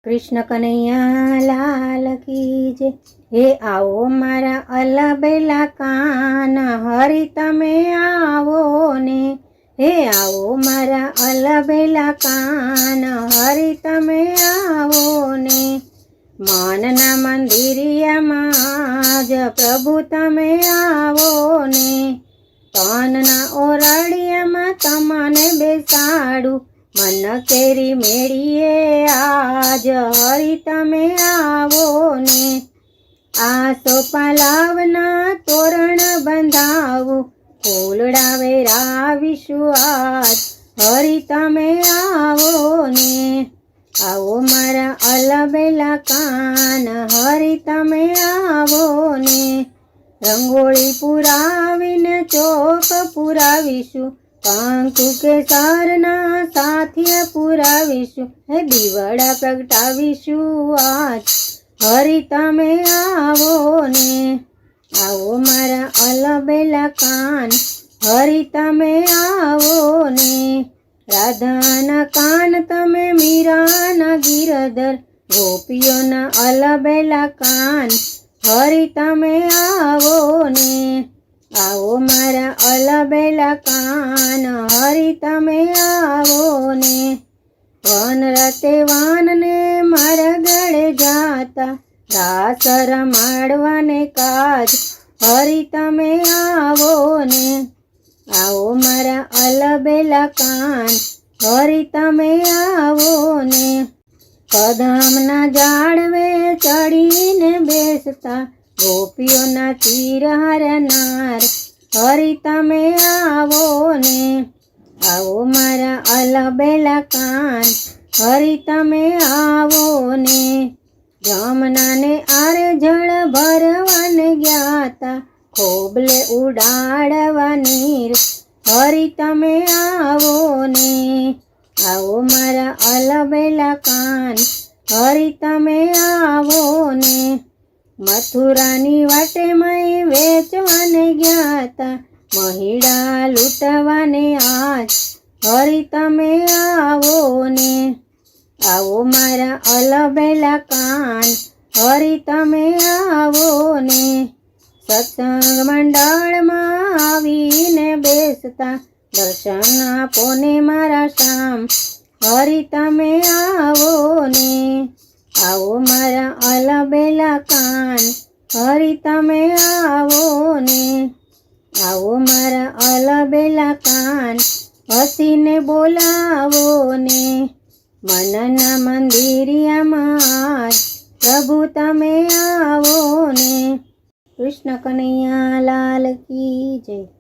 कृष्ण कन्हैया लाल की जय। हे आओ मारा अलबेला कान, हरि तमे आवो ने। हे आओ मारा अलबेला कान, हरि तमे आवो ने। मनना मंदिरियामां आज प्रभु तमे आवो ने। तनना ओरडियामां तमने बेसाडू, मन केरी मेळीए आज हरि तमे आवो ने। आसो पालावना तोरण बंधावू, फूलड़ा वेरावीशु आज हरि तमे आवो ने। आवो मारा अलबेला कान, हरि तमे आवो ने। रंगोळी पुरावीने चोक पुरावीशु, कंकु केसरना સાથિયા પુરાવીશું। હે દીવડા પ્રગટાવીશું આજ હરિ તમે આવો ને। આવો મારા અલબેલા કાન, હરિ તમે આવો ને। રાધાના કાન તમે, મીરાના ગિરધર, ગોપીઓના અલબેલા કાન, હરિ તમે આવો ને। आवो मारा अलबेला कान, हरि तमे आवो ने। वन रते वान ने मारा गळे जाता, रास रमाडवाने काज हरि तमे आवो ने। आवो मारा अलबेला कान, हरि तमे आवो ने। कदमना झाड़वे चढ़ीने बेसता, गोपीओना तीर हरनार हरि तमे आवो ने। आवो मारा अलबेला कान, हरि तमे आवो ने। जमना ने आरे जल भरवाने ग्याता, खोबले उडाड़वा नीर हरि तमे आवो ने। आवो मारा अलबेला कान, हरि तमे आवो ने। मथुरानी वाटे मई वेचवाने ग्याता, महिड़ा लूटवाने आज हरि तमे आवो ने। आवो मारा अलबेला कान, हरि तमे आवो ने। सत्संग मंडल में आवीने बेसता, दर्शन आपो ने मारा श्याम हरि तमे आवो ने। आवो मारा अलबेला कान, हरि तमे आवो ने। आवो मारा अलबेला कान, हसीने बोलावो ने। मनना मंदिरियामां आज प्रभु तमे आवो ने। कृष्ण कन्हैया लाल की जय।